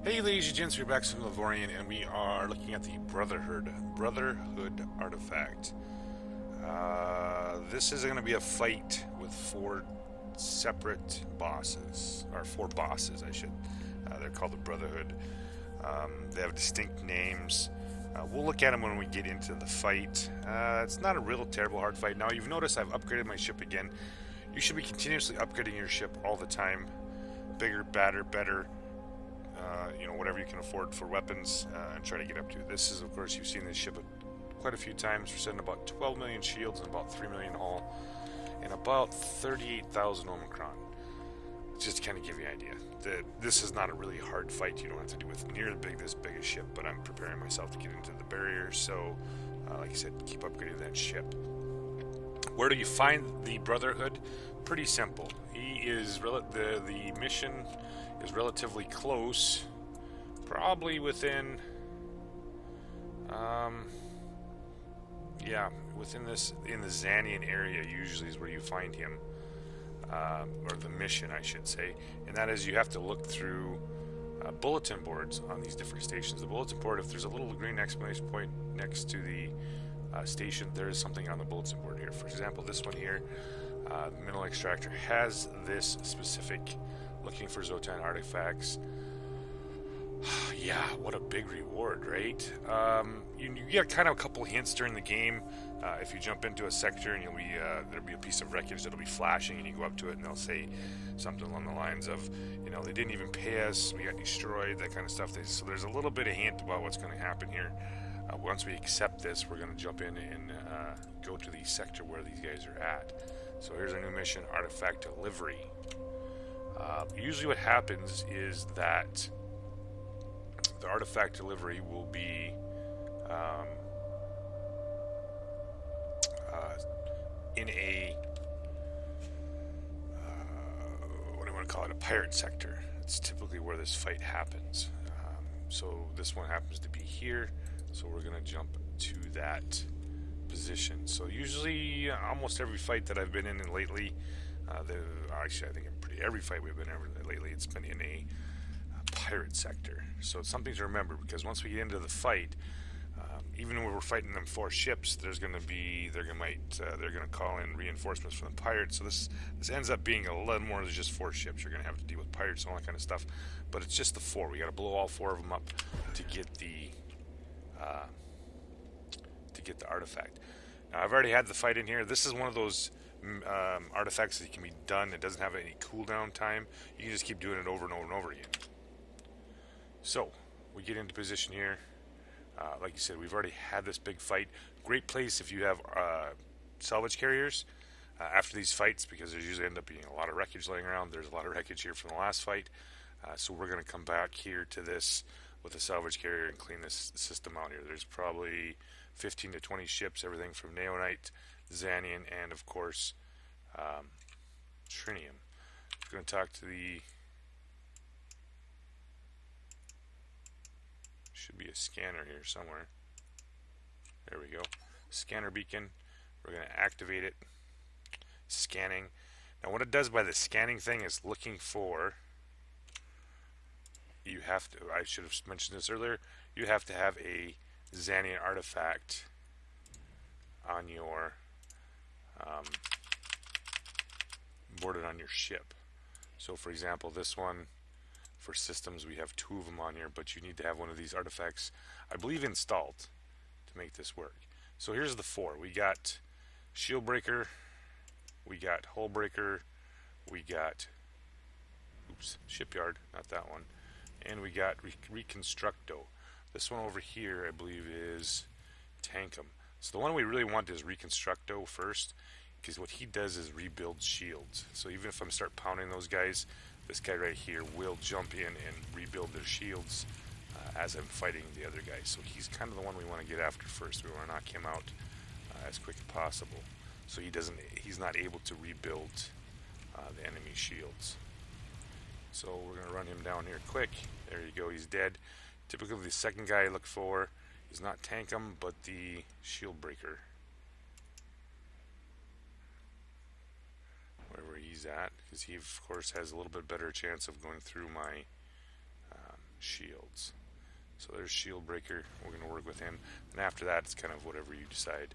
Hey ladies and gents, we're back from Avorion and we are looking at the Brotherhood artifact. This is going to be a fight with four separate bosses, or four bosses I should. They're called the Brotherhood. They have distinct names. We'll look at them when we get into the fight. It's not a real terrible hard fight. Now you've noticed I've upgraded my ship again. You should be continuously upgrading your ship all the time. Bigger, badder, better. Whatever you can afford for weapons, and try to get up to. This is, of course, you've seen this ship quite a few times. We're sending about 12 million shields and about 3 million hull and about 38,000 Omicron. Just to kind of give you an idea. This is not a really hard fight. You don't have to do with near this big a ship, but I'm preparing myself to get into the barrier. So, like I said, keep upgrading that ship. Where do you find the Brotherhood? Pretty simple. The mission is relatively close, probably within, within in the Xanian area. Usually is where you find him, or the mission, I should say. And that is, you have to look through bulletin boards on these different stations. The bulletin board, if there's a little green exclamation point next to the station, there is something on the bulletin board here. For example, this one here, the mineral extractor has this specific looking for Zotan artifacts. Yeah, what a big reward, right? You get kind of a couple hints during the game. If you jump into a sector and there'll be a piece of wreckage that'll be flashing, and you go up to it and they'll say something along the lines of, they didn't even pay us, we got destroyed, that kind of stuff. So there's a little bit of hint about what's going to happen here. Once we accept this, we're going to jump in and go to the sector where these guys are at. So here's our new mission, Artifact Delivery. Usually what happens is that the artifact delivery will be in a what do I want to call it, a pirate sector. It's typically where this fight happens. So this one happens to be here, so we're going to jump to that position. So usually almost every fight that I've been in lately, actually I think every fight we've been in lately, it's been in a pirate sector. So it's something to remember, because once we get into the fight, even when we're fighting them four ships, they're going to call in reinforcements from the pirates. So this ends up being a lot more than just four ships. You're going to have to deal with pirates and all that kind of stuff. But it's just the four. We got to blow all four of them up to get the artifact. Now I've already had the fight in here. This is one of those artifacts that can be done. It doesn't have any cooldown time. You can just keep doing it over and over and over again. So we get into position here. Like you said, we've already had this big fight. Great place if you have salvage carriers after these fights, because there's usually end up being a lot of wreckage laying around. There's a lot of wreckage here from the last fight. So we're going to come back here to this with a salvage carrier and clean this system out here. There's probably 15 to 20 ships, everything from Neonite, Xanian, and of course Trinium. We're going to talk to the... should be a scanner here somewhere. There we go. Scanner beacon. We're going to activate it. Scanning. Now what it does by the scanning thing is looking for... I should have mentioned this earlier, you have to have a Xanian artifact on your boarded on your ship. So for example, this one, for systems, we have two of them on here, but you need to have one of these artifacts, I believe, installed to make this work. So here's the four. We got Shield Breaker, we got Hull Breaker, we got Shipyard, not that one, and we got Reconstructo. This one over here, I believe, is Tankum. So the one we really want is Reconstructo first, because what he does is rebuild shields. So even if I'm start pounding those guys, this guy right here will jump in and rebuild their shields as I'm fighting the other guys. So he's kind of the one we want to get after first. We want to knock him out as quick as possible, so he's not able to rebuild the enemy shields. So we're going to run him down here quick. There you go, he's dead. Typically the second guy I look for is not Tankum, but the Shield Breaker. Wherever he's at, because he of course has a little bit better chance of going through my shields. So there's Shield Breaker. We're going to work with him. And after that, it's kind of whatever you decide.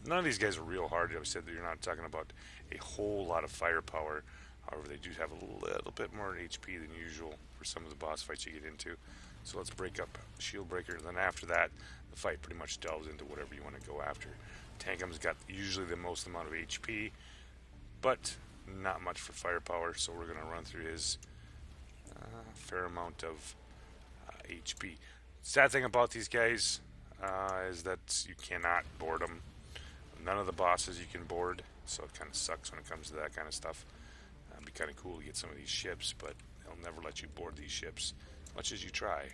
None of these guys are real hard. I said that you're not talking about a whole lot of firepower. However, they do have a little bit more HP than usual for some of the boss fights you get into. So let's break up Shield Breaker. And then after that, the fight pretty much delves into whatever you want to go after. Tankum's got usually the most amount of HP, but not much for firepower. So we're going to run through his fair amount of HP. Sad thing about these guys is that you cannot board them. None of the bosses you can board, so it kind of sucks when it comes to that kind of stuff. It'd be kind of cool to get some of these ships, but they'll never let you board these ships, much as you try.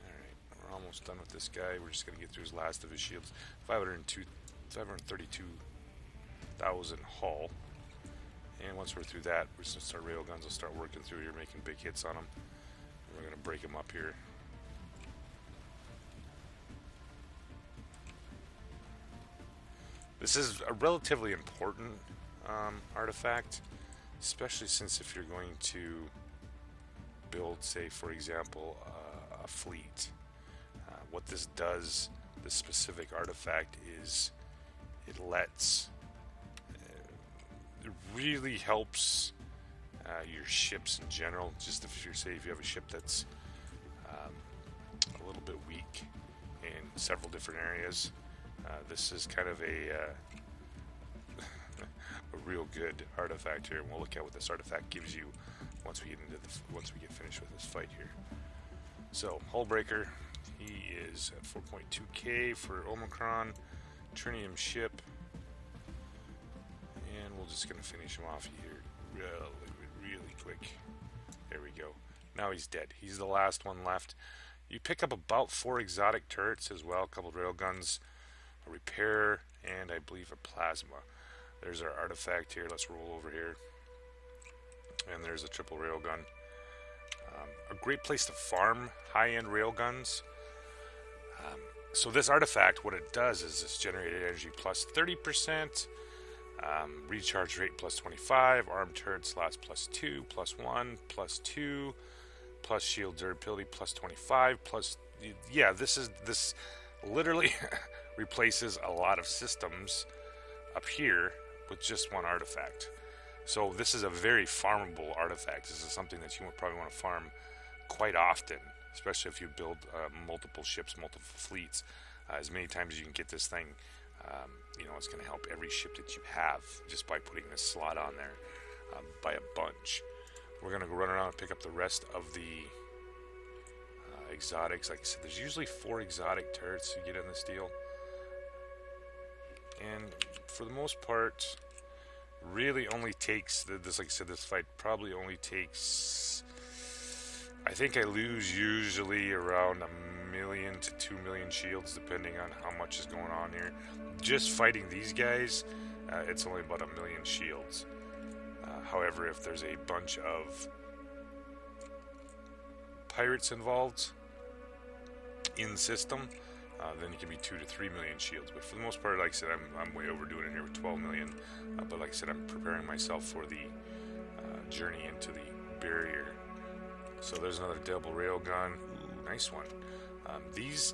Alright, we're almost done with this guy. We're just going to get through his last of his shields. 532,000 hull. And once we're through that, we're just going to start railguns. We'll start working through here, making big hits on them. And we're going to break them up here. This is a relatively important artifact, especially since if you're going to build, say, for example, a fleet. What this does, this specific artifact, is it really helps your ships in general. Just if you have a ship that's a little bit weak in several different areas, this is kind of a real good artifact here, and we'll look at what this artifact gives you once we get finished with this fight here. So Hullbreaker, he is at 4.2k for Omicron, Trinium ship, and we're just gonna finish him off here really quick. There we go. Now he's dead. He's the last one left. You pick up about 4 exotic turrets as well, a couple of railguns, a repair, and I believe a plasma. There's our artifact here. Let's roll over here. And there's a triple railgun. A great place to farm high-end railguns. So this artifact, what it does is it's generated energy plus 30%, recharge rate plus 25, armed turret slots plus 2, plus 1, plus 2, plus shield durability plus 25, plus... Yeah, this literally replaces a lot of systems up here with just one artifact. So this is a very farmable artifact. This is something that you would probably want to farm quite often, especially if you build multiple ships, multiple fleets. As many times as you can get this thing, it's going to help every ship that you have just by putting this slot on there by a bunch. We're going to go run around and pick up the rest of the exotics. Like I said, there's usually 4 exotic turrets you get in this deal. And for the most part, really only takes this. Like I said, this fight probably only takes. I think I lose usually around 1 million to 2 million shields, depending on how much is going on here. Just fighting these guys, it's only about 1 million shields. However, if there's a bunch of pirates involved in the system, then it can be 2 to 3 million shields. But for the most part, like I said, I'm way overdoing it here with 12 million. But like I said, I'm preparing myself for the journey into the barrier. So there's another double railgun. Ooh, nice one. These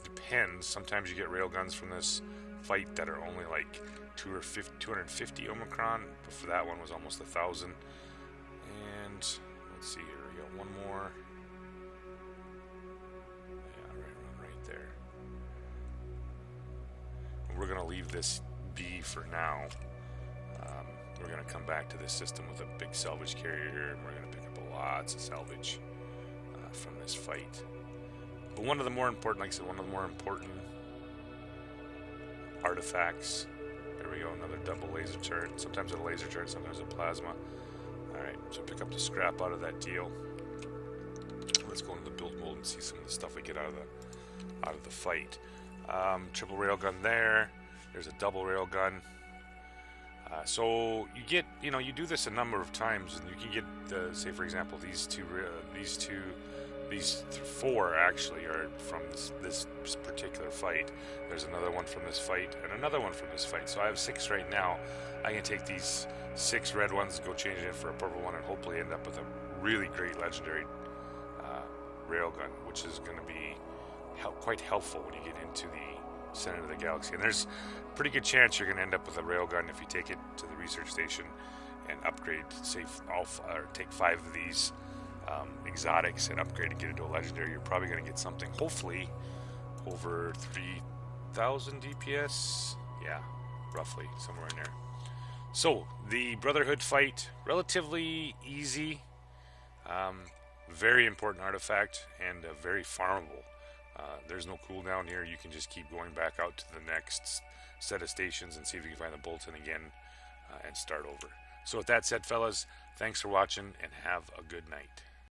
depend. Sometimes you get railguns from this fight that are only like 250 Omicron. But for that one was almost 1,000. And let's see here. We got one more. There. We're going to leave this be for now. We're going to come back to this system with a big salvage carrier here, and we're going to pick up lots of salvage from this fight. But one of the more important, like I said, one of the more important artifacts. There we go, another double laser turret. Sometimes a laser turret, sometimes a plasma. Alright, so pick up the scrap out of that deal. Let's go into the build mold and see some of the stuff we get out of the fight. Triple railgun there. There's a double railgun. So you get, you do this a number of times, and you can get, say for example, these 4 actually are from this particular fight. There's another one from this fight, and another one from this fight. So I have 6 right now. I can take these 6 red ones, go change it for a purple one, and hopefully end up with a really great legendary railgun, which is going to be quite helpful when you get into the center of the galaxy. And there's a pretty good chance you're going to end up with a railgun if you take it to the research station and upgrade, say, or take 5 of these exotics and upgrade and get it to a legendary. You're probably going to get something, hopefully, over 3,000 DPS. Yeah, roughly, somewhere in there. So, the Brotherhood fight, relatively easy. Very important artifact and very farmable. There's no cooldown here. You can just keep going back out to the next set of stations and see if you can find the Bolton again and start over. So with that said, fellas, thanks for watching and have a good night.